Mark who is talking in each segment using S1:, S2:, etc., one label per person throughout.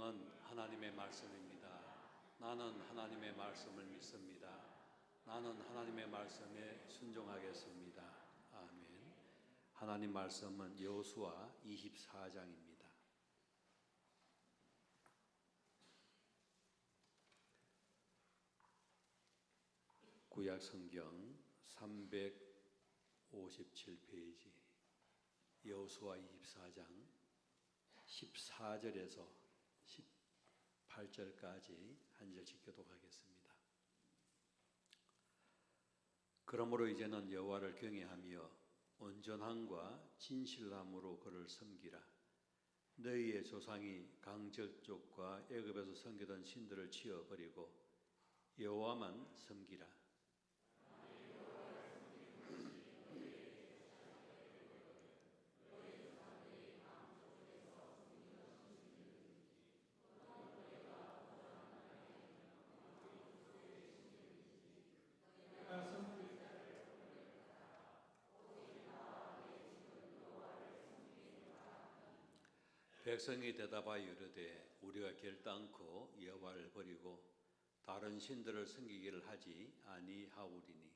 S1: 말씀은 하나님의 말씀입니다. 나는 하나님의 말씀을 믿습니다. 나는 하나님의 말씀에 순종하겠습니다. 아멘. 하나님 말씀은 여호수아 24장입니다. 구약 성경 357페이지 여호수아 24장 14절에서 18절까지 한 절씩 교독하겠습니다. 그러므로 이제는 여호와를 경외하며 온전함과 진실함으로 그를 섬기라. 너희의 조상이 강절족과 애굽에서 섬기던 신들을 치어버리고 여호와만 섬기라. 백성이 대답하여 이르되 우리가 결단코 여호와를 버리고 다른 신들을 섬기기를 하지 아니하오리니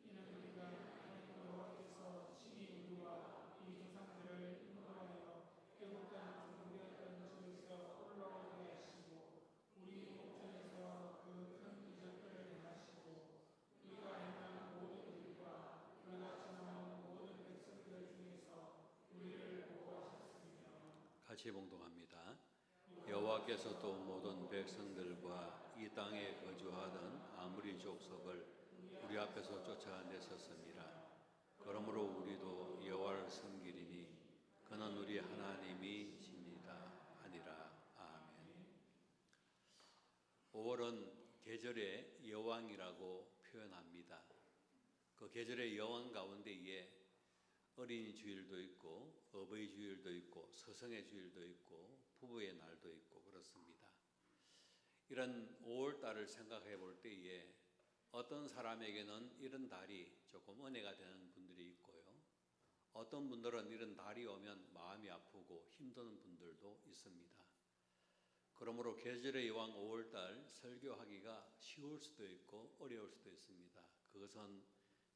S2: 이는 우리가 하나님 여호와께서 친히 우리와 이 조상들을 인도하여 애굽 땅 종되었던 집에서 올라오게 하시고 우리 목전에서 그 큰 기적들을 행하시고 우리가 행한 모든 일과 우리가 전하는 모든 백성들 중에서 우리를 보호하셨으며
S1: 같이 봉독합니다. 여호와께서도 모든 백성들과 이 땅에 거주하던 아무리 족속을 우리 앞에서 쫓아내셨습니다. 그러므로 우리도 여호와를 섬기리니 그는 우리 하나님이십니다 하니라. 아멘. 5월은 계절의 여왕이라고 표현합니다. 그 계절의 여왕 가운데에 어린이 주일도 있고 어버이 주일도 있고 서성의 주일도 있고 부부의 날도 있고 그렇습니다. 이런 5월달을 생각해 볼 때에 어떤 사람에게는 이런 달이 조금 은혜가 되는 분들이 있고요. 어떤 분들은 이런 달이 오면 마음이 아프고 힘드는 분들도 있습니다. 그러므로 계절의 여왕 5월달 설교하기가 쉬울 수도 있고 어려울 수도 있습니다. 그것은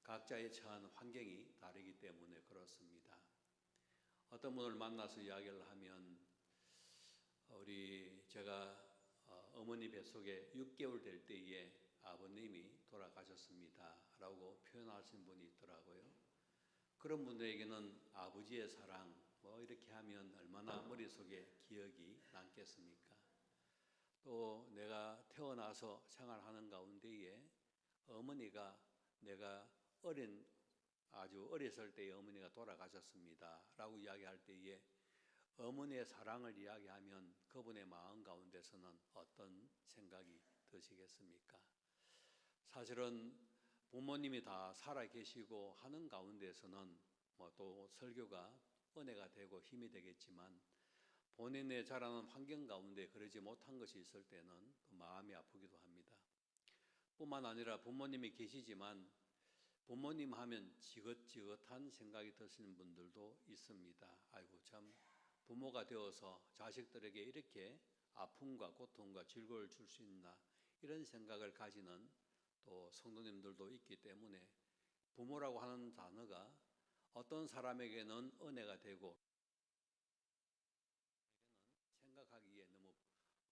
S1: 각자의 처한 환경이 다르기 때문에 그렇습니다. 어떤 분을 만나서 이야기를 하면 제가 어머니 뱃속에 6개월 될 때에 아버님이 돌아가셨습니다 라고 표현하신 분이 있더라고요. 그런 분들에게는 아버지의 사랑 이렇게 하면 얼마나 머릿속에 기억이 남겠습니까? 또 내가 태어나서 생활하는 가운데에 어머니가 내가 아주 어렸을 때에 어머니가 돌아가셨습니다 라고 이야기할 때에 어머니의 사랑을 이야기하면 그분의 마음 가운데서는 어떤 생각이 드시겠습니까? 사실은 부모님이 다 살아 계시고 하는 가운데서는 또 설교가 은혜가 되고 힘이 되겠지만 본인의 자라는 환경 가운데 그러지 못한 것이 있을 때는 마음이 아프기도 합니다. 뿐만 아니라 부모님이 계시지만 부모님 하면 지긋지긋한 생각이 드시는 분들도 있습니다. 아이고 참 부모가 되어서 자식들에게 이렇게 아픔과 고통과 즐거움을 줄 수 있나 이런 생각을 가지는 또 성도님들도 있기 때문에 부모라고 하는 단어가 어떤 사람에게는 은혜가 되고 생각하기에 너무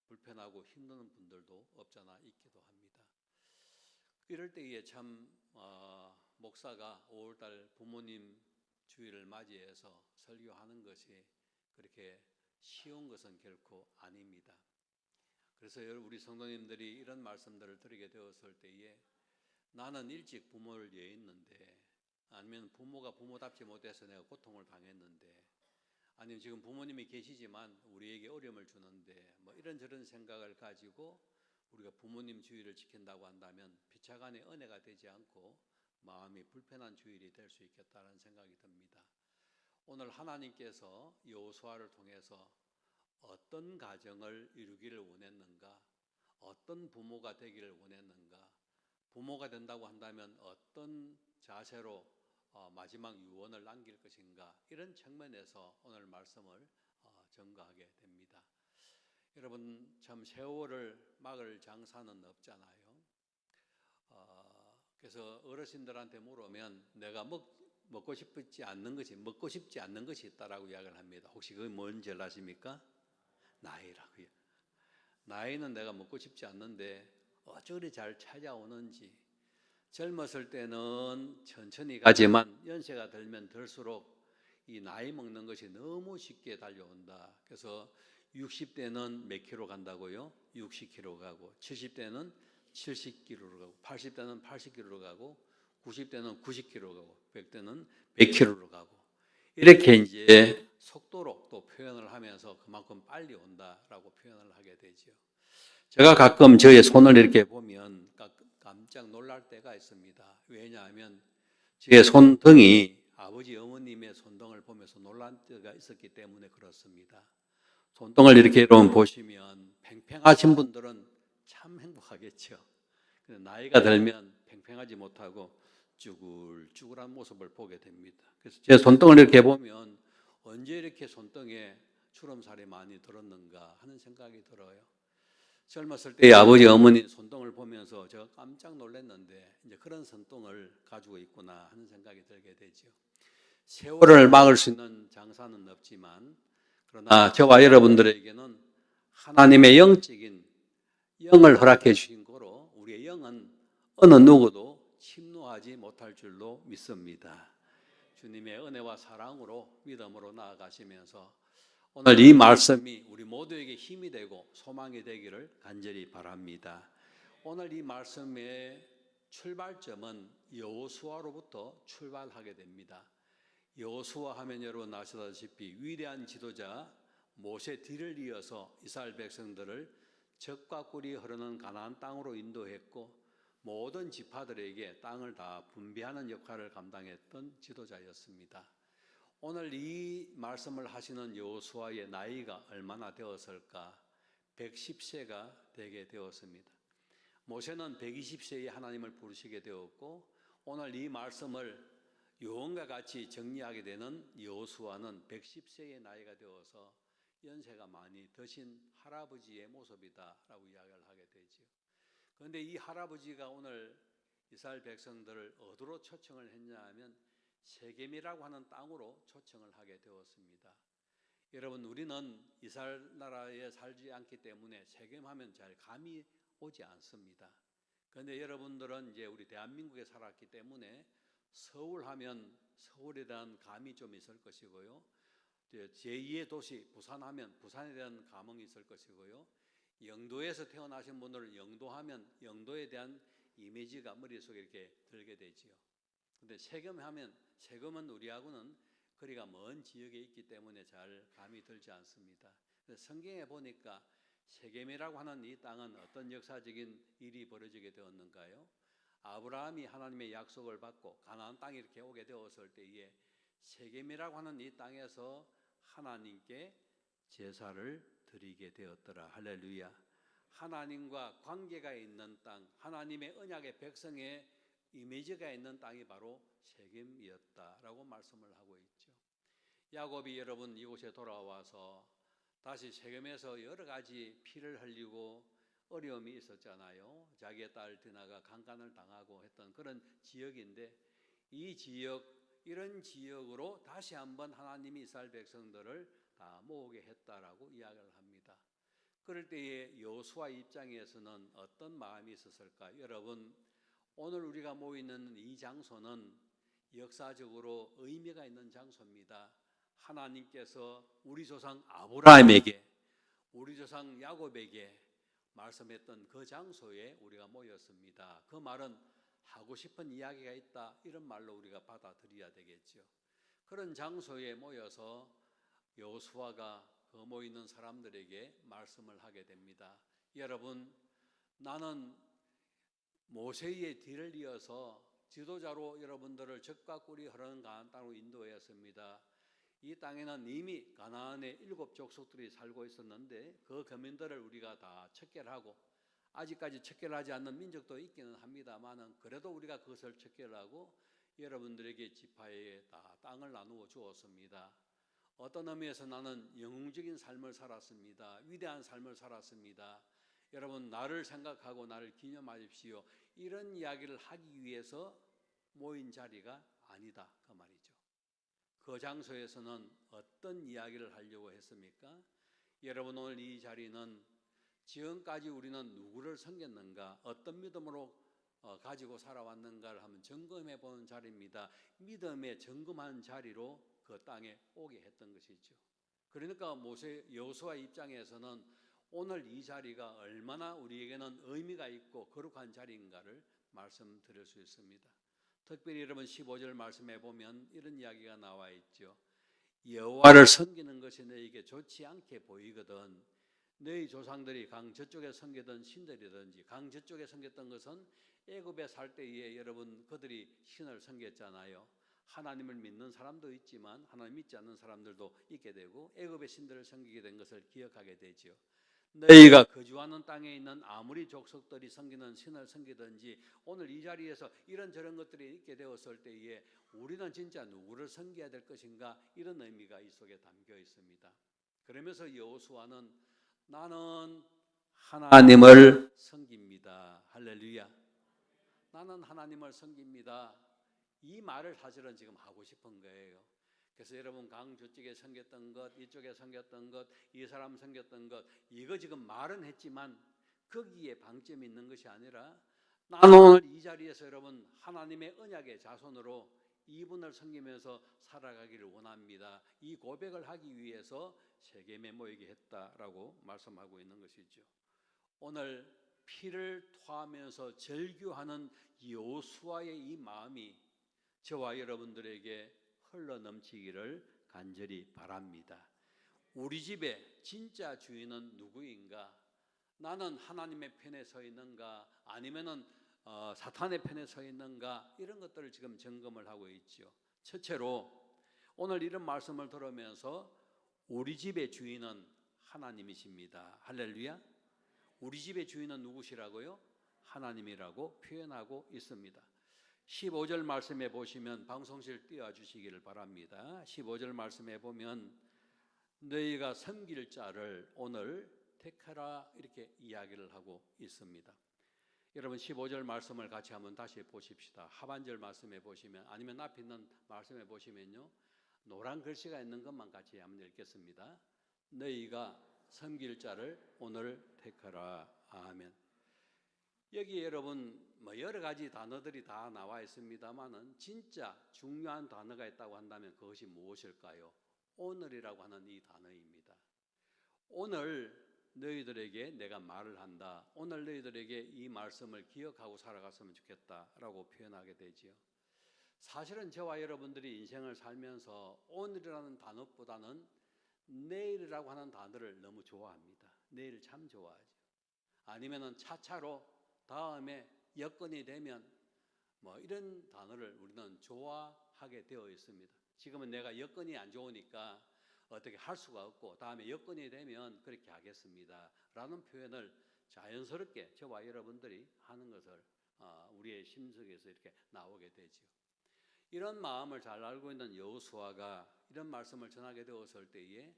S1: 불편하고 힘든 분들도 없잖아 있기도 합니다. 이럴 때에 참 목사가 5월달 부모님 주일을 맞이해서 설교하는 것이 그렇게 쉬운 것은 결코 아닙니다. 그래서 우리 성도님들이 이런 말씀들을 드리게 되었을 때에 나는 일찍 부모를 여했는데 아니면 부모가 부모답지 못해서 내가 고통을 당했는데 아니면 지금 부모님이 계시지만 우리에게 어려움을 주는데 이런저런 생각을 가지고 우리가 부모님 주일을 지킨다고 한다면 피차간의 은혜가 되지 않고 마음이 불편한 주일이 될 수 있겠다는 생각이 듭니다. 오늘 하나님께서 여호수아를 통해서 어떤 가정을 이루기를 원했는가, 어떤 부모가 되기를 원했는가, 부모가 된다고 한다면 어떤 자세로 마지막 유언을 남길 것인가 이런 측면에서 오늘 말씀을 전가하게 됩니다. 여러분 참 세월을 막을 장사는 없잖아요. 그래서 어르신들한테 물으면 내가 먹고 싶지 않는 것이 있다라고 이야기를 합니다. 혹시 그게 뭔지 아십니까? 나이라고요. 나이는 내가 먹고 싶지 않는데 어쩌리 잘 찾아오는지. 젊었을 때는 천천히 가지만 연세가 들면 들수록 이 나이 먹는 것이 너무 쉽게 달려온다. 그래서 60대는 몇 킬로 간다고요? 60킬로 가고, 70대는 70킬로로 가고, 80대는 80킬로로 가고, 90대는 90킬로로 가고, 100대는 100킬로로 가고, 이렇게 이제 속도로 또 표현을 하면서 그만큼 빨리 온다라고 표현을 하게 되죠. 제가 가끔 저의 손을 이렇게 보면 깜짝 놀랄 때가 있습니다. 왜냐하면 제 손등이 아버지 어머님의 손등을 보면서 놀란 때가 있었기 때문에 그렇습니다. 손등을 이렇게 여러분 보시면 팽팽하신 분들은 참 행복하겠죠. 나이가 들면 팽팽하지 못하고 쭈글쭈글한 모습을 보게 됩니다. 그래서 제 손등을 이렇게 보면 언제 이렇게 손등에 주름살이 많이 들었는가 하는 생각이 들어요. 젊었을 때 아버지 어머니 손등을 보면서 제가 깜짝 놀랐는데 이제 그런 손등을 가지고 있구나 하는 생각이 들게 되죠. 세월을 막을 수 있는 장사는 없지만 그러나 저와 여러분들에게는 하나님의 영적인 영을 허락해 주신 거로 우리의 영은 어느 누구도 침노하지 못할 줄로 믿습니다. 주님의 은혜와 사랑으로 믿음으로 나아가시면서 오늘 이 말씀이 우리 모두에게 힘이 되고 소망이 되기를 간절히 바랍니다. 오늘 이 말씀의 출발점은 여호수아로부터 출발하게 됩니다. 여호수아 하면 여러분 아시다시피 위대한 지도자 모세 뒤를 이어서 이스라엘 백성들을 젖과 꿀이 흐르는 가나안 땅으로 인도했고 모든 지파들에게 땅을 다 분배하는 역할을 감당했던 지도자였습니다. 오늘 이 말씀을 하시는 여호수아의 나이가 얼마나 되었을까? 110세가 되게 되었습니다. 모세는 120세에 하나님을 부르시게 되었고 오늘 이 말씀을 요한과 같이 정리하게 되는 여호수아는 110세의 나이가 되어서 연세가 많이 드신 할아버지의 모습이다라고 이야기를 하게 되죠. 그런데 이 할아버지가 오늘 이스라엘 백성들을 어디로 초청을 했냐 하면 세겜이라고 하는 땅으로 초청을 하게 되었습니다. 여러분 우리는 이스라엘 나라에 살지 않기 때문에 세겜하면 잘 감이 오지 않습니다. 그런데 여러분들은 이제 우리 대한민국에 살았기 때문에 서울하면 서울에 대한 감이 좀 있을 것이고요. 제2의 도시 부산하면 부산에 대한 감흥이 있을 것이고요. 영도에서 태어나신 분들은 영도하면 영도에 대한 이미지가 머릿속에 이렇게 들게 되지요. 근데 세금은 우리하고는 거리가 먼 지역에 있기 때문에 잘 감이 들지 않습니다. 성경에 보니까 세겜이라고 하는 이 땅은 어떤 역사적인 일이 벌어지게 되었는가요? 아브라함이 하나님의 약속을 받고 가나안 땅에 이렇게 오게 되었을 때에 세겜이라고 하는 이 땅에서 하나님께 제사를 드리게 되었더라. 할렐루야. 하나님과 관계가 있는 땅, 하나님의 언약의 백성의 이미지가 있는 땅이 바로 세겜이었다라고 말씀을 하고 있죠. 야곱이 여러분 이곳에 돌아와서 다시 세겜에서 여러 가지 피를 흘리고 어려움이 있었잖아요. 자기의 딸 디나가 강간을 당하고 했던 그런 지역인데 이 지역, 이런 지역으로 다시 한번 하나님이 이스라엘 백성들을 다 모으게 했다라고 이야기를 합니다. 그럴 때에 여호수아 입장에서는 어떤 마음이 있었을까? 여러분 오늘 우리가 모이는 이 장소는 역사적으로 의미가 있는 장소입니다. 하나님께서 우리 조상 아브라함에게, 우리 조상 야곱에게 말씀했던 그 장소에 우리가 모였습니다. 그 말은 하고 싶은 이야기가 있다, 이런 말로 우리가 받아들여야 되겠죠. 그런 장소에 모여서 여호수아가 그 모이는 사람들에게 말씀을 하게 됩니다. 여러분, 나는 모세의 뒤를 이어서 지도자로 여러분들을 젖과 꿀이 흐르는 가나안 땅으로 인도하였습니다. 이 땅에는 이미 가나안의 7 족속들이 살고 있었는데 그 거민들을 우리가 다 척결하고, 아직까지 척결하지 않는 민족도 있기는 합니다만 그래도 우리가 그것을 척결하고 여러분들에게 지파에 다 땅을 나누어 주었습니다. 어떤 의미에서 나는 영웅적인 삶을 살았습니다. 위대한 삶을 살았습니다. 여러분 나를 생각하고 나를 기념하십시오. 이런 이야기를 하기 위해서 모인 자리가 아니다 그 말이죠. 그 장소에서는 어떤 이야기를 하려고 했습니까? 여러분 오늘 이 자리는 지금까지 우리는 누구를 섬겼는가, 어떤 믿음으로 가지고 살아왔는가를 한번 점검해 보는 자리입니다. 믿음의 점검한 자리로 그 땅에 오게 했던 것이죠. 그러니까 여호수아 입장에서는 오늘 이 자리가 얼마나 우리에게는 의미가 있고 거룩한 자리인가를 말씀드릴 수 있습니다. 특별히 여러분 15절 말씀해 보면 이런 이야기가 나와 있죠. 여호와를 섬기는 것이 너에게 좋지 않게 보이거든 너희 조상들이 강 저쪽에 섬기던 신들이든지 강 저쪽에 섬겼던 것은 애굽에 살 때에 여러분 그들이 신을 섬겼잖아요. 하나님을 믿는 사람도 있지만 하나님 믿지 않는 사람들도 있게 되고 애굽의 신들을 섬기게 된 것을 기억하게 되죠. 너희가 거주하는 땅에 있는 아무리 족속들이 섬기는 신을 섬기든지 오늘 이 자리에서 이런저런 것들이 있게 되었을 때에 우리는 진짜 누구를 섬겨야 될 것인가 이런 의미가 이 속에 담겨 있습니다. 그러면서 여호수아는 나는 하나님을 섬깁니다. 할렐루야. 나는 하나님을 섬깁니다. 이 말을 사실은 지금 하고 싶은 거예요. 그래서 여러분 강 저쪽에 섬겼던 것, 이쪽에 섬겼던 것, 이 사람 섬겼던 것 이거 지금 말은 했지만 거기에 방점이 있는 것이 아니라 나는 오늘 이 자리에서 여러분 하나님의 언약의 자손으로 이분을 섬기면서 살아가기를 원합니다. 이 고백을 하기 위해서 세겜에 모이게 했다라고 말씀하고 있는 것이죠. 오늘 피를 토하면서 절규하는 여호수아의 이 마음이 저와 여러분들에게 흘러넘치기를 간절히 바랍니다. 우리 집에 진짜 주인은 누구인가? 나는 하나님의 편에 서 있는가? 아니면은 사탄의 편에 서 있는가? 이런 것들을 지금 점검을 하고 있죠. 첫째로 오늘 이런 말씀을 들으면서 우리 집의 주인은 하나님이십니다. 할렐루야. 우리 집의 주인은 누구시라고요? 하나님이라고 표현하고 있습니다. 15절 말씀에 보시면 방송실 띄워주시기를 바랍니다. 15절 말씀에 보면 너희가 섬길 자를 오늘 택하라 이렇게 이야기를 하고 있습니다. 여러분 15절 말씀을 같이 한번 다시 보십시다. 하반절 말씀에 보시면 아니면 앞에 있는 말씀에 보시면요 노란 글씨가 있는 것만 같이 한번 읽겠습니다. 너희가 섬길 자를 오늘 택하라. 아멘. 여기 여러분 여러 가지 단어들이 다 나와 있습니다만은 진짜 중요한 단어가 있다고 한다면 그것이 무엇일까요? 오늘이라고 하는 이 단어입니다. 오늘 너희들에게 내가 말을 한다. 오늘 너희들에게 이 말씀을 기억하고 살아갔으면 좋겠다라고 표현하게 되지요. 사실은 저와 여러분들이 인생을 살면서 오늘이라는 단어보다는 내일이라고 하는 단어를 너무 좋아합니다. 내일 참 좋아하죠. 아니면은 차차로 다음에 여건이 되면 이런 단어를 우리는 좋아하게 되어 있습니다. 지금은 내가 여건이 안 좋으니까 어떻게 할 수가 없고 다음에 여건이 되면 그렇게 하겠습니다 라는 표현을 자연스럽게 저와 여러분들이 하는 것을 우리의 심속에서 이렇게 나오게 되죠. 이런 마음을 잘 알고 있는 여호수아가 이런 말씀을 전하게 되었을 때에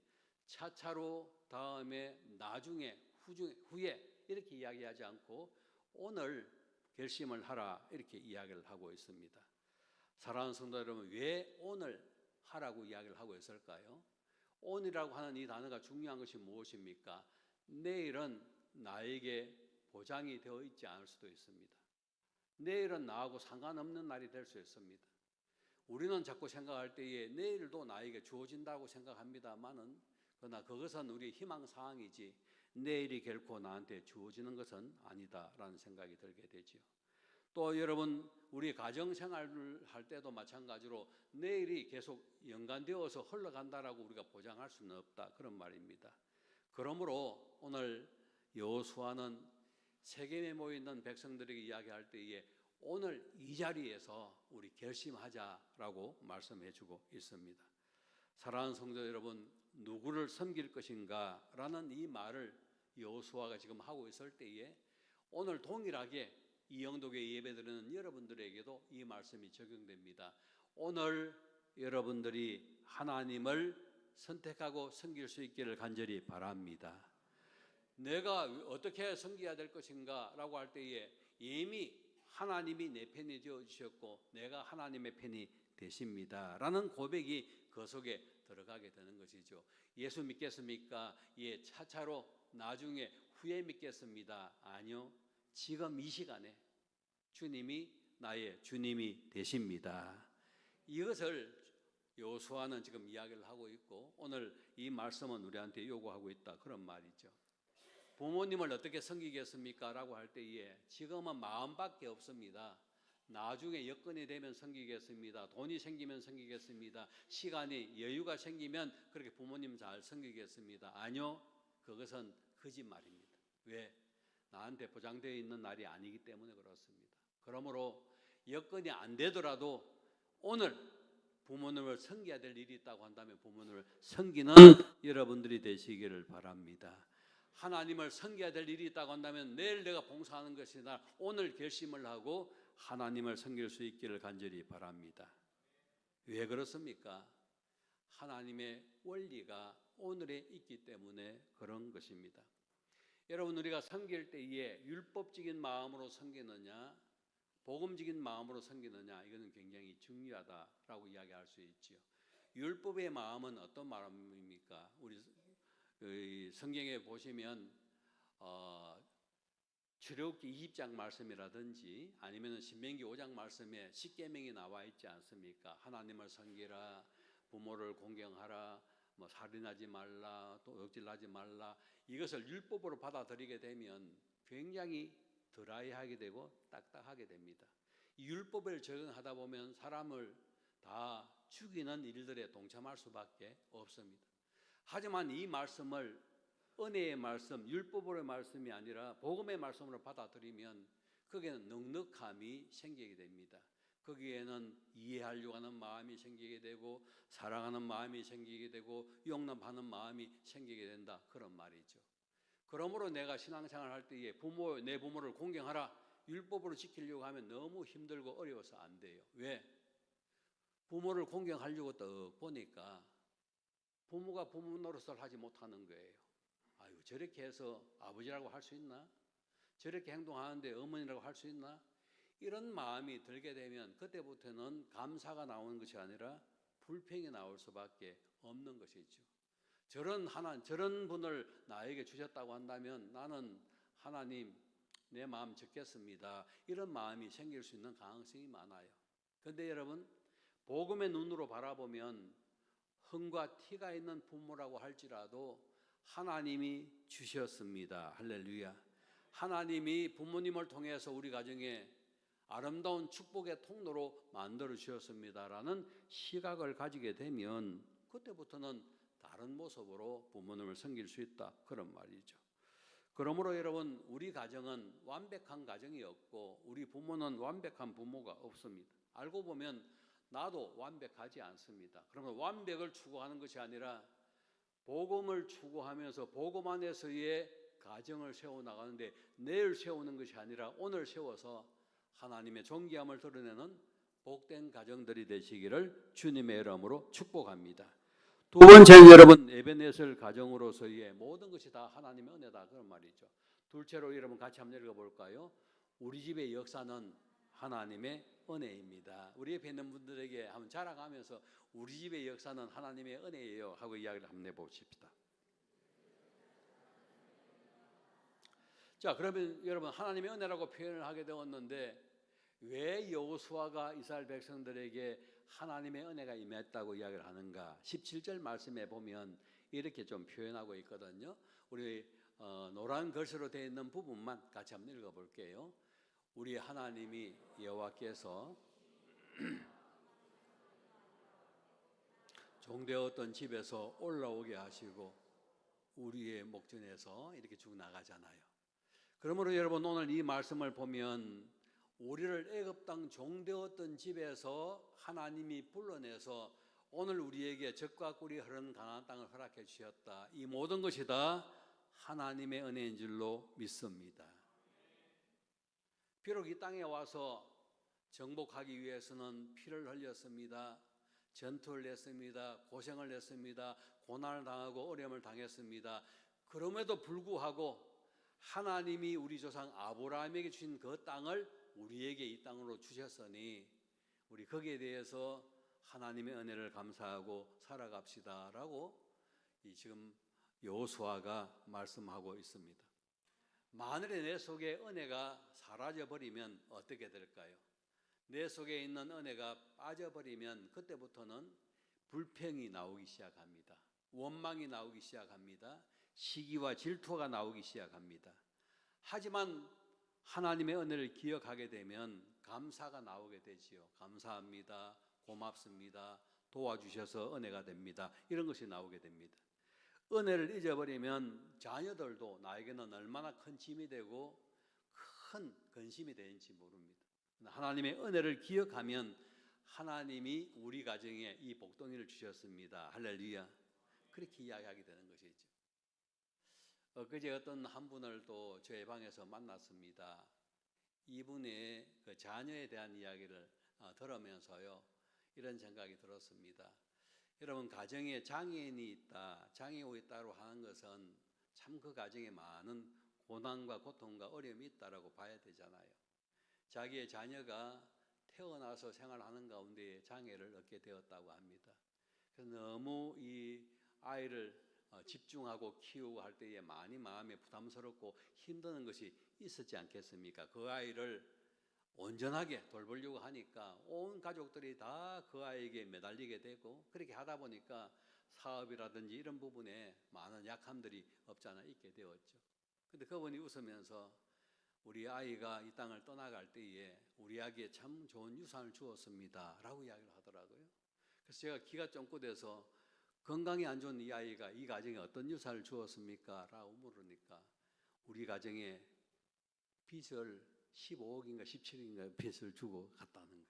S1: 차차로 다음에 나중에 후에 이렇게 이야기하지 않고 오늘 결심을 하라 이렇게 이야기를 하고 있습니다. 사랑하는 성도 여러분, 왜 오늘 하라고 이야기를 하고 있을까요? 오늘이라고 하는 이 단어가 중요한 것이 무엇입니까? 내일은 나에게 보장이 되어 있지 않을 수도 있습니다. 내일은 나하고 상관없는 날이 될 수 있습니다. 우리는 자꾸 생각할 때에 내일도 나에게 주어진다고 생각합니다만은 그러나 그것은 우리의 희망사항이지 내일이 결코 나한테 주어지는 것은 아니다라는 생각이 들게 되죠. 또 여러분 우리 가정생활을 할 때도 마찬가지로 내일이 계속 연관되어서 흘러간다라고 우리가 보장할 수는 없다 그런 말입니다. 그러므로 오늘 여호수아는 세겜에 모이는 백성들에게 이야기할 때에 오늘 이 자리에서 우리 결심하자라고 말씀해 주고 있습니다. 사랑하는 성도 여러분, 누구를 섬길 것인가 라는 이 말을 여호수아가 지금 하고 있을 때에 오늘 동일하게 이영도교회 예배드리는 여러분들에게도 이 말씀이 적용됩니다. 오늘 여러분들이 하나님을 선택하고 섬길 수 있기를 간절히 바랍니다. 내가 어떻게 섬겨야 될 것인가 라고 할 때에 이미 하나님이 내 편이 되어주셨고 내가 하나님의 편이 되십니다 라는 고백이 그 속에 들어가게 되는 것이죠. 예수 믿겠습니까? 예, 차차로 나중에 후에 믿겠습니다. 아니요, 지금 이 시간에 주님이 나의 주님이 되십니다. 이것을 여호수아는 지금 이야기를 하고 있고 오늘 이 말씀은 우리한테 요구하고 있다, 그런 말이죠. 부모님을 어떻게 섬기겠습니까? 라고 할 때에 지금은 마음밖에 없습니다. 나중에 여건이 되면 섬기겠습니다. 돈이 생기면 섬기겠습니다. 시간이 여유가 생기면 그렇게 부모님 잘 섬기겠습니다. 아니요, 그것은 거짓말입니다. 왜? 나한테 보장되어 있는 날이 아니기 때문에 그렇습니다. 그러므로 여건이 안 되더라도 오늘 부모님을 섬겨야 될 일이 있다고 한다면 부모님을 섬기는 여러분들이 되시기를 바랍니다. 하나님을 섬겨야 될 일이 있다고 한다면 내일 내가 봉사하는 것이 아니라 오늘 결심을 하고 하나님을 섬길 수 있기를 간절히 바랍니다. 왜 그렇습니까? 하나님의 원리가 오늘에 있기 때문에 그런 것입니다. 여러분, 우리가 섬길 때에 율법적인 마음으로 섬기느냐 복음적인 마음으로 섬기느냐, 이거는 굉장히 중요하다라고 이야기할 수 있지요. 율법의 마음은 어떤 마음입니까? 우리 성경에 보시면 출애굽기 20장 말씀이라든지 아니면 신명기 5장 말씀에 십계명이 나와 있지 않습니까? 하나님을 섬기라, 부모를 공경하라, 살인하지 말라, 또 도둑질하지 말라. 이것을 율법으로 받아들이게 되면 굉장히 드라이하게 되고 딱딱하게 됩니다. 이 율법을 적용하다 보면 사람을 다 죽이는 일들에 동참할 수밖에 없습니다. 하지만 이 말씀을 은혜의 말씀, 율법의 말씀이 아니라 복음의 말씀으로 받아들이면 거기에는 넉넉함이 생기게 됩니다. 거기에는 이해하려고 하는 마음이 생기게 되고 사랑하는 마음이 생기게 되고 용납하는 마음이 생기게 된다, 그런 말이죠. 그러므로 내가 신앙생활 할 때에 내 부모를 공경하라 율법으로 지키려고 하면 너무 힘들고 어려워서 안 돼요. 왜? 부모를 공경하려고 딱 보니까 부모가 부모 노릇을 하지 못하는 거예요. 아유, 저렇게 해서 아버지라고 할 수 있나? 저렇게 행동하는데 어머니라고 할 수 있나? 이런 마음이 들게 되면 그때부터는 감사가 나오는 것이 아니라 불평이 나올 수밖에 없는 것이죠. 저런 분을 나에게 주셨다고 한다면 나는 하나님 내 마음 적겠습니다, 이런 마음이 생길 수 있는 가능성이 많아요. 그런데 여러분, 복음의 눈으로 바라보면 흥과 티가 있는 부모라고 할지라도 하나님이 주셨습니다. 할렐루야. 하나님이 부모님을 통해서 우리 가정에 아름다운 축복의 통로로 만들어 주셨습니다라는 시각을 가지게 되면 그때부터는 다른 모습으로 부모님을 섬길 수 있다, 그런 말이죠. 그러므로 여러분, 우리 가정은 완벽한 가정이 없고 우리 부모는 완벽한 부모가 없습니다. 알고 보면 나도 완벽하지 않습니다. 그러면 완벽을 추구하는 것이 아니라 복음을 추구하면서 복음 안에서의 가정을 세워나가는데 내일 세우는 것이 아니라 오늘 세워서 하나님의 존귀함을 드러내는 복된 가정들이 되시기를 주님의 이름으로 축복합니다. 두 번째는 여러분, 에베네셀 가정으로서의 모든 것이 다 하나님의 은혜다, 그런 말이죠. 둘째로 여러분 같이 한번 읽어볼까요? 우리 집의 역사는 하나님의 은혜입니다. 우리 옆에 있는 분들에게 한번 자랑하면서 우리 집의 역사는 하나님의 은혜예요 하고 이야기를 한번 해봅시다. 자, 그러면 여러분, 하나님의 은혜라고 표현을 하게 되었는데 왜 여호수아가 이스라엘 백성들에게 하나님의 은혜가 임했다고 이야기를 하는가? 17절 말씀에 보면 이렇게 좀 표현하고 있거든요. 우리 노란 글씨로 되어 있는 부분만 같이 한번 읽어볼게요. 우리 하나님이 여호와께서 종되었던 집에서 올라오게 하시고 우리의 목전에서 이렇게 쭉 나가잖아요. 그러므로 여러분, 오늘 이 말씀을 보면 우리를 애굽 땅 종되었던 집에서 하나님이 불러내서 오늘 우리에게 젖과 꿀이 흐르는 가나안 땅을 허락해 주셨다. 이 모든 것이 다 하나님의 은혜인 줄로 믿습니다. 비록 이 땅에 와서 정복하기 위해서는 피를 흘렸습니다. 전투를 했습니다. 고생을 했습니다. 고난을 당하고 어려움을 당했습니다. 그럼에도 불구하고 하나님이 우리 조상 아브라함에게 주신 그 땅을 우리에게 이 땅으로 주셨으니 우리 거기에 대해서 하나님의 은혜를 감사하고 살아갑시다라고 지금 여호수아가 말씀하고 있습니다. 만일에 내 속에 은혜가 사라져버리면 어떻게 될까요? 내 속에 있는 은혜가 빠져버리면 그때부터는 불평이 나오기 시작합니다. 원망이 나오기 시작합니다. 시기와 질투가 나오기 시작합니다. 하지만 하나님의 은혜를 기억하게 되면 감사가 나오게 되지요. 감사합니다. 고맙습니다. 도와주셔서 은혜가 됩니다. 이런 것이 나오게 됩니다. 은혜를 잊어버리면 자녀들도 나에게는 얼마나 큰 짐이 되고 큰 근심이 되는지 모릅니다. 하나님의 은혜를 기억하면 하나님이 우리 가정에 이 복덩이를 주셨습니다. 할렐루야. 그렇게 이야기하게 되는 것이죠. 그제 어떤 한 분을 또 저희 방에서 만났습니다. 이분의 그 자녀에 대한 이야기를 들으면서요, 이런 생각이 들었습니다. 여러분, 가정에 장애인이 있다, 장애우가 있다고 하는 것은 참 그 가정에 많은 고난과 고통과 어려움이 있다라고 봐야 되잖아요. 자기의 자녀가 태어나서 생활하는 가운데 장애를 얻게 되었다고 합니다. 그래서 너무 이 아이를 집중하고 키우고 할 때에 많이 마음에 부담스럽고 힘드는 것이 있었지 않겠습니까? 그 아이를 온전하게 돌보려고 하니까 온 가족들이 다 그 아이에게 매달리게 되고, 그렇게 하다 보니까 사업이라든지 이런 부분에 많은 약함들이 없지 않아 있게 되었죠. 근데 그분이 웃으면서 우리 아이가 이 땅을 떠나갈 때에 우리 아기에 참 좋은 유산을 주었습니다 라고 이야기를 하더라고요. 그래서 제가 기가 쫑긋해서 건강이 안 좋은 이 아이가 이 가정에 어떤 유산을 주었습니까? 라고 물으니까 우리 가정에 빚을 15억인가 17억인가 빚을 주고 갔다는 거예요.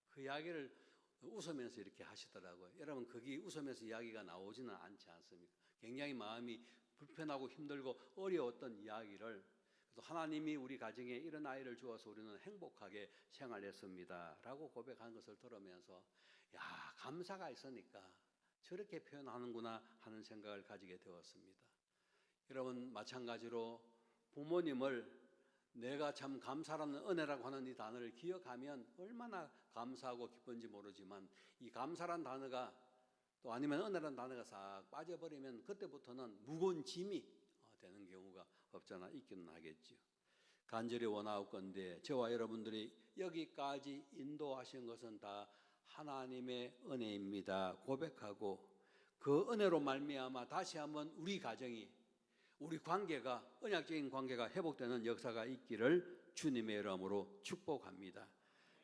S1: 그 이야기를 웃으면서 이렇게 하시더라고요. 여러분, 거기 웃으면서 이야기가 나오지는 않지 않습니까? 굉장히 마음이 불편하고 힘들고 어려웠던 이야기를, 그래서 하나님이 우리 가정에 이런 아이를 주어서 우리는 행복하게 생활했습니다 라고 고백한 것을 들으면서 야, 감사가 있으니까 저렇게 표현하는구나 하는 생각을 가지게 되었습니다. 여러분, 마찬가지로 부모님을 내가 참 감사라는 은혜라고 하는 이 단어를 기억하면 얼마나 감사하고 기쁜지 모르지만, 이 감사란 단어가 또 아니면 은혜라는 단어가 싹 빠져버리면 그때부터는 무거운 짐이 되는 경우가 없잖아 있기는 하겠죠. 간절히 원하옵건대 저와 여러분들이 여기까지 인도하신 것은 다 하나님의 은혜입니다 고백하고, 그 은혜로 말미암아 다시 한번 우리 가정이, 우리 관계가, 언약적인 관계가 회복되는 역사가 있기를 주님의 이름으로 축복합니다.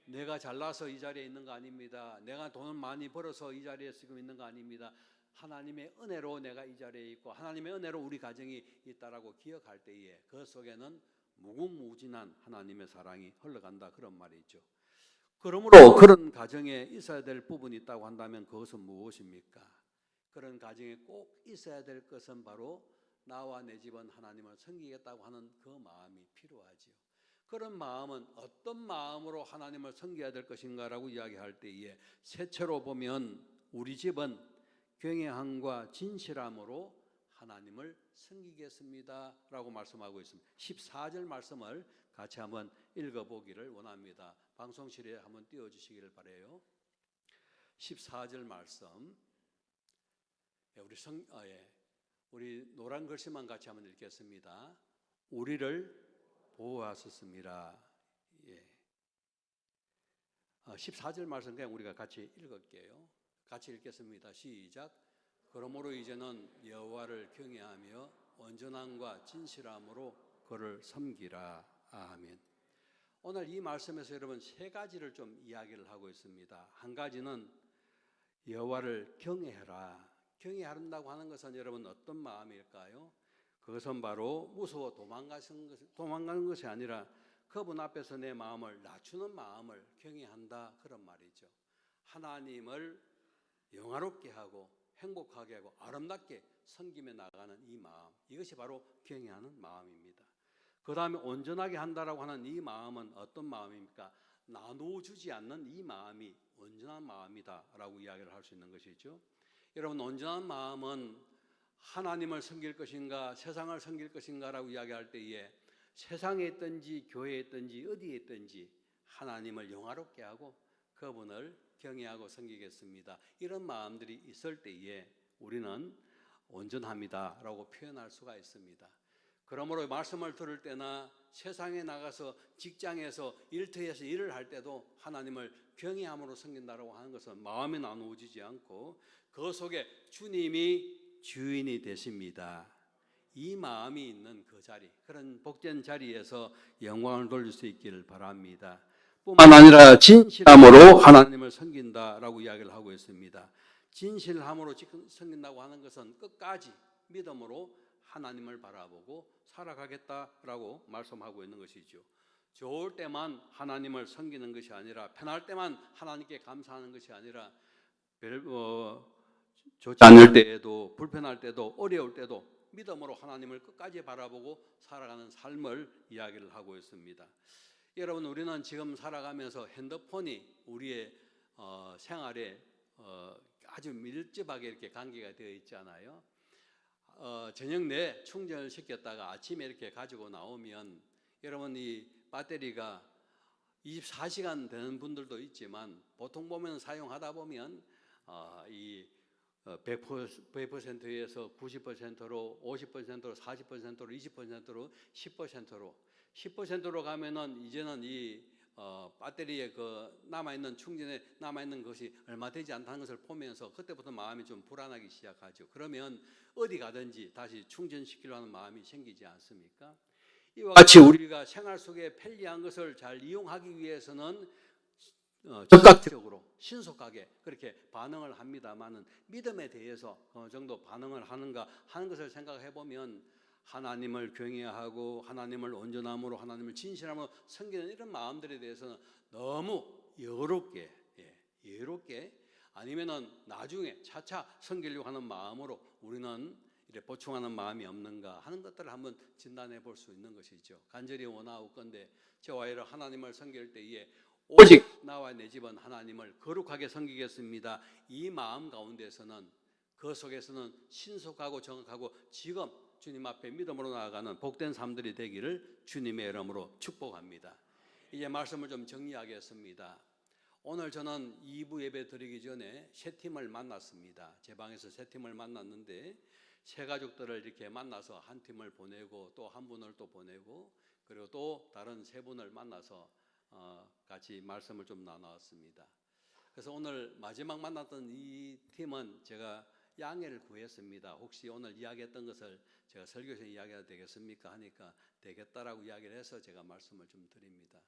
S1: 내가 잘나서 이 자리에 있는 거 아닙니다. 내가 돈을 많이 벌어서 이 자리에 지금 있는 거 아닙니다. 하나님의 은혜로 내가 이 자리에 있고 하나님의 은혜로 우리 가정이 있다라고 기억할 때에 그 속에는 무궁무진한 하나님의 사랑이 흘러간다, 그런 말이죠. 그러므로 그런 가정에 있어야 될 부분이 있다고 한다면 그것은 무엇입니까? 그런 가정에 꼭 있어야 될 것은 바로 나와 내 집은 하나님을 섬기겠다고 하는 그 마음이 필요하지요. 그런 마음은 어떤 마음으로 하나님을 섬겨야 될 것인가라고 이야기할 때에 셋째로 보면 우리 집은 경외함과 진실함으로 하나님을 섬기겠습니다 라고 말씀하고 있습니다. 14절 말씀을 같이 한번 읽어보기를 원합니다. 방송실에 한번 띄워주시기를 바라요. 14절 말씀, 우리 노란 글씨만 같이 한번 읽겠습니다. 우리를 보호하셨습니다. 14절 말씀 그냥 우리가 같이 읽을게요. 같이 읽겠습니다. 시작. 그러므로 이제는 여호와를 경외하며 온전함과 진실함으로 그를 섬기라. 아멘. 오늘 이 말씀에서 여러분 세 가지를 좀 이야기를 하고 있습니다. 한 가지는 여호와를 경외하라. 경외한다고 하는 것은 여러분 어떤 마음일까요? 그것은 바로 무서워 도망가는 것이 아니라 그분 앞에서 내 마음을 낮추는 마음을 경외한다, 그런 말이죠. 하나님을 영화롭게 하고 행복하게 하고 아름답게 섬기며 나가는 이 마음, 이것이 바로 경외하는 마음입니다. 그 다음에 온전하게 한다라고 하는 이 마음은 어떤 마음입니까? 나눠주지 않는 이 마음이 온전한 마음이다라고 이야기를 할 수 있는 것이죠. 여러분, 온전한 마음은 하나님을 섬길 것인가 세상을 섬길 것인가라고 이야기할 때에 세상에 있든지 교회에 있든지 어디에 있든지 하나님을 영화롭게 하고 그분을 경외하고 섬기겠습니다. 이런 마음들이 있을 때에 우리는 온전합니다라고 표현할 수가 있습니다. 그러므로 말씀을 들을 때나 세상에 나가서 직장에서 일터에서 일을 할 때도 하나님을 경외함으로 섬긴다라고 하는 것은 마음에 나누어지지 않고 그 속에 주님이 주인이 되십니다. 이 마음이 있는 그 자리, 그런 복된 자리에서 영광을 돌릴 수 있기를 바랍니다. 뿐만 아니라 진실함으로 하나님을 섬긴다라고 이야기를 하고 있습니다. 진실함으로 섬긴다고 하는 것은 끝까지 믿음으로 하나님을 바라보고 살아가겠다라고 말씀하고 있는 것이죠. 좋을 때만 하나님을 섬기는 것이 아니라 편할 때만 하나님께 감사하는 것이 아니라 좋지 않을 때에도 불편할 때도 어려울 때도 믿음으로 하나님을 끝까지 바라보고 살아가는 삶을 이야기를 하고 있습니다. 여러분, 우리는 지금 살아가면서 핸드폰이 우리의 생활에 아주 밀접하게 이렇게 관계가 되어 있잖아요. 저녁 내 충전을 시켰다가 아침에 이렇게 가지고 나오면 여러분, 이 배터리가 24시간 되는 분들도 있지만 보통 보면 사용하다 보면 이 100%에서 90%로 50%로 40%로 20%로 10%로 가면은 이제는 이 배터리에 그 남아있는 충전에 남아있는 것이 얼마 되지 않다는 것을 보면서 그때부터 마음이 좀 불안하기 시작하죠. 그러면 어디 가든지 다시 충전시키려는 마음이 생기지 않습니까? 이와 같이 우리가 생활 속에 편리한 것을 잘 이용하기 위해서는 즉각적으로 신속하게 그렇게 반응을 합니다만은 믿음에 대해서 어느 정도 반응을 하는가 하는 것을 생각해 보면 하나님을 경외하고 하나님을 온전함으로 하나님을 진실함으로 섬기는 이런 마음들에 대해서는 너무 여롭게 아니면은 나중에 차차 섬기려고 하는 마음으로 우리는 이렇게 보충하는 마음이 없는가 하는 것들을 한번 진단해 볼 수 있는 것이죠. 간절히 원하옵건대 저와 여러분 하나님을 섬길 때에 오직 나와 내 집은 하나님을 거룩하게 섬기겠습니다. 이 마음 가운데서는 그 속에서는 신속하고 정확하고 지금 주님 앞에 믿음으로 나아가는 복된 삶들이 되기를 주님의 이름으로 축복합니다. 이제 말씀을 좀 정리하겠습니다. 오늘 저는 2부 예배 드리기 전에 세 팀을 만났습니다. 제 방에서 세 팀을 만났는데 세 가족들을 이렇게 만나서 한 팀을 보내고 또 한 분을 또 보내고 그리고 또 다른 세 분을 만나서 같이 말씀을 좀 나누었습니다. 그래서 오늘 마지막 만났던 이 팀은 제가 양해를 구했습니다. 혹시 오늘 이야기했던 것을 제가 설교에서 이야기해도 되겠습니까? 하니까 되겠다라고 이야기를 해서 제가 말씀을 좀 드립니다.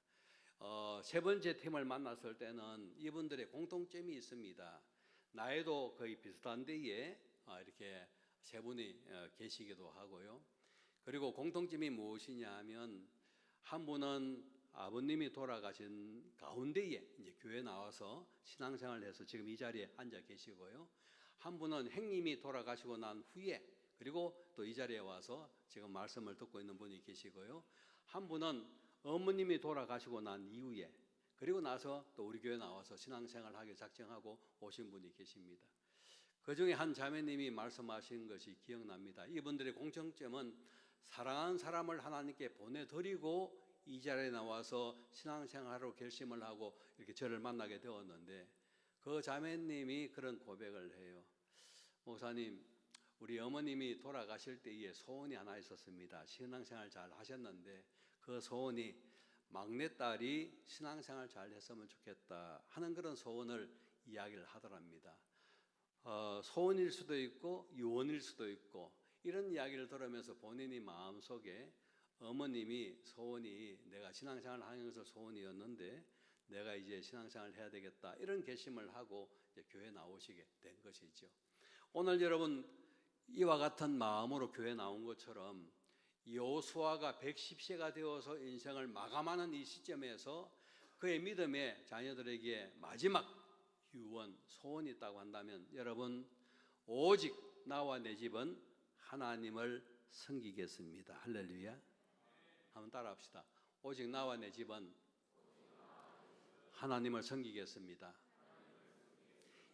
S1: 세 번째 팀을 만났을 때는 이분들의 공통점이 있습니다. 나이도 거의 비슷한 데에 이렇게 세 분이 계시기도 하고요. 그리고 공통점이 무엇이냐 하면 한 분은 아버님이 돌아가신 가운데에 이제 교회 나와서 신앙생활을 해서 지금 이 자리에 앉아 계시고요. 한 분은 형님이 돌아가시고 난 후에 그리고 또 이 자리에 와서 지금 말씀을 듣고 있는 분이 계시고요. 한 분은 어머님이 돌아가시고 난 이후에 그리고 나서 또 우리 교회 나와서 신앙생활을 하기 작정하고 오신 분이 계십니다. 그 중에 한 자매님이 말씀하신 것이 기억납니다. 이분들의 공통점은 사랑하는 사람을 하나님께 보내드리고 이 자리에 나와서 신앙생활로 결심을 하고 이렇게 저를 만나게 되었는데 그 자매님이 그런 고백을 해요. 목사님, 우리 어머님이 돌아가실 때에 소원이 하나 있었습니다. 신앙생활 잘 하셨는데 그 소원이 막내딸이 신앙생활 잘 했으면 좋겠다 하는 그런 소원을 이야기를 하더랍니다. 소원일 수도 있고 유언일 수도 있고 이런 이야기를 들으면서 본인이 마음속에 어머님이 소원이 내가 신앙생활을 하는 것을 소원이었는데 내가 이제 신앙생활을 해야 되겠다 이런 결심을 하고 이제 교회 나오시게 된 것이죠. 오늘 여러분 이와 같은 마음으로 교회 나온 것처럼 여호수아가 110세가 되어서 인생을 마감하는 이 시점에서 그의 믿음의 자녀들에게 마지막 유언, 소원이 있다고 한다면 여러분 오직 나와 내 집은 하나님을 섬기겠습니다. 할렐루야. 한번 따라합시다. 오직 나와 내 집은 하나님을 섬기겠습니다.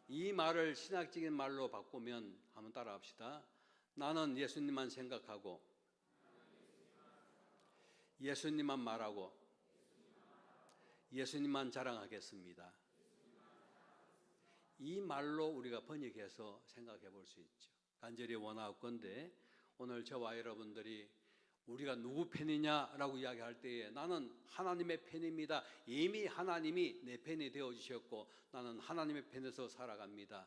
S1: 이 말을 신학적인 말로 바꾸면 한번 따라합시다. 나는 예수님만 생각하고 예수님만 말하고 예수님만 자랑하겠습니다. 이 말로 우리가 번역해서 생각해 볼 수 있죠. 간절히 원하건대 오늘 저와 여러분들이 우리가 누구 편이냐라고 이야기할 때에 나는 하나님의 편입니다. 이미 하나님이 내 편이 되어주셨고 나는 하나님의 편에서 살아갑니다.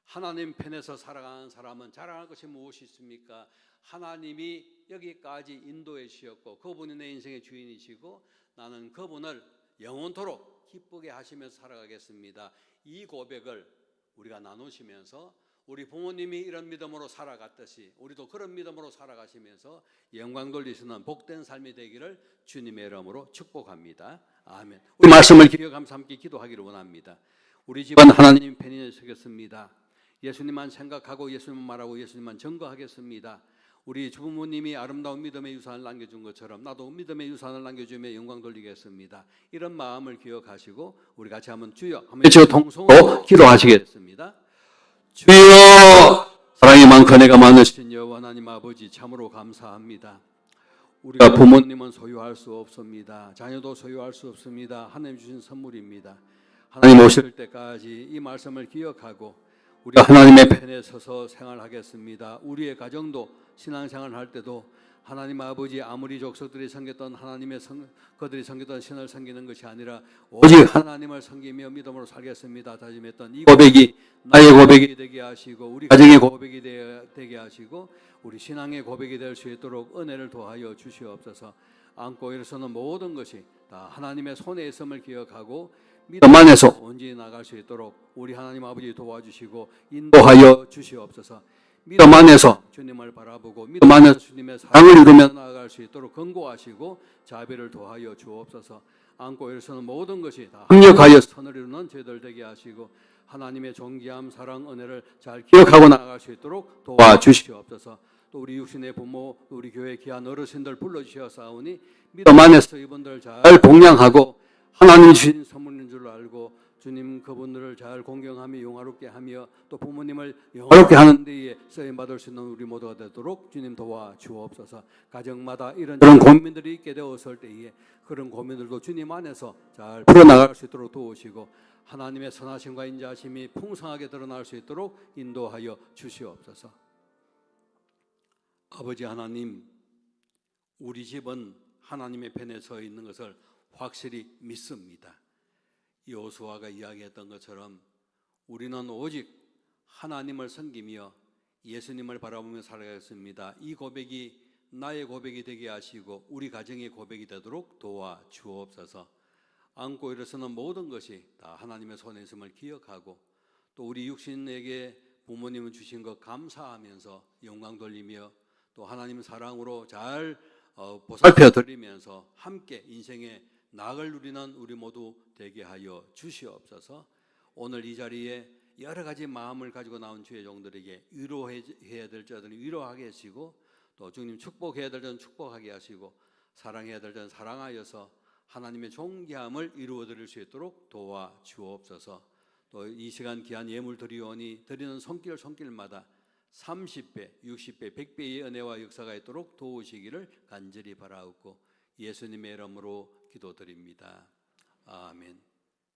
S1: 하나님 편에서 살아가는 사람은 자랑할 것이 무엇이 있습니까? 하나님이 여기까지 인도해 주셨고 그분이 내 인생의 주인이시고 나는 그분을 영원토록 기쁘게 하시면서 살아가겠습니다. 이 고백을 우리가 나누시면서 우리 부모님이 이런 믿음으로 살아갔듯이 우리도 그런 믿음으로 살아가시면서 영광 돌리시는 복된 삶이 되기를 주님의 이름으로 축복합니다. 아멘. 우리 말씀을 기억하면서 함께 기도하기를 원합니다. 우리 집은 하나님 편에 서겠습니다. 예수님만 생각하고 예수님만 말하고 예수님만 증거하겠습니다. 우리 주부모님이 아름다운 믿음의 유산을 남겨준 것처럼 나도 믿음의 유산을 남겨주며 영광 돌리겠습니다. 이런 마음을 기억하시고 우리 같이 한번 주여 한번 외쳐 통성으로 기도하시겠습니다. 주여 사랑이 많고 은혜가 많으신 여호와 하나님 아버지 참으로 감사합니다. 우리가 부모님은 소유할 수 없습니다. 자녀도 소유할 수 없습니다. 하나님 주신 선물입니다. 하나님 오실 때까지 이 말씀을 기억하고 우리가 하나님의 편에 서서 생활하겠습니다. 우리의 가정도 신앙생활을 할 때도 하나님 아버지 아무리 족속들이 섬겼던 하나님의 그들이 섬겼던 신을 섬기는 것이 아니라 오직 하나님을 섬기며 믿음으로 살겠습니다 다짐했던 이 고백이 나의 고백이 되게 하시고 우리 가정의 고백이 되게 하시고 우리 신앙의 고백이 될 수 있도록 은혜를 도하여 주시옵소서. 안고 일어서는 모든 것이 다 하나님의 손에 있음을 기억하고 믿음 안에서 온전히 나갈 수 있도록 우리 하나님 아버지 도와주시고 인도하여 주시옵소서. 믿음 안에서 주님을 바라보고 믿음 안에서 주님의 사랑을 이루며 나아갈 수 있도록 권고하시고 자비를 도하여 주옵소서. 안고 일어서는 모든 것이 다 합력하여 선을 이루는 저희들 되게 하시고 하나님의 존귀함 사랑 은혜를 잘 기억하고 나아갈 수 있도록 도와주시옵소서. 또 우리 육신의 부모 우리 교회 귀한 어르신들 불러주셨사오니 믿음 안에서 이분들 잘 봉양하고 하나님 주신 선물인 줄 알고 주님 그분들을 잘 공경하며 영화롭게 하며 또 부모님을 영화롭게 하는 데에 쓰임받을 수 있는 우리 모두가 되도록 주님 도와주옵소서. 가정마다 이런 고민들이 있게 되었을 때에 그런 고민들도 주님 안에서 잘 풀어나갈 수 있도록 도우시고 하나님의 선하심과 인자하심이 풍성하게 드러날 수 있도록 인도하여 주시옵소서. 아버지 하나님, 우리 집은 하나님의 편에 서 있는 것을 확실히 믿습니다. 여호수아가 이야기했던 것처럼 우리는 오직 하나님을 섬기며 예수님을 바라보며 살아가겠습니다. 이 고백이 나의 고백이 되게 하시고 우리 가정의 고백이 되도록 도와주옵소서. 안고 일어서는 모든 것이 다 하나님의 손에 있음을 기억하고 또 우리 육신에게 부모님을 주신 것 감사하면서 영광 돌리며 또 하나님 사랑으로 잘 보살펴 드리면서 함께 인생의 낙을 누리는 우리 모두 되게 하여 주시옵소서. 오늘 이 자리에 여러 가지 마음을 가지고 나온 주의 종들에게 위로해야 될 자들은 위로하게 하시고 또 주님 축복해야 될 자는 축복하게 하시고 사랑해야 될 자는 사랑하여서 하나님의 존귀함을 이루어 드릴 수 있도록 도와주옵소서. 또 이 시간 귀한 예물 드리오니 드리는 손길마다 30배, 60배, 100배의 은혜와 역사가 있도록 도우시기를 간절히 바라옵고 예수님의 이름으로 기도드립니다. 아멘.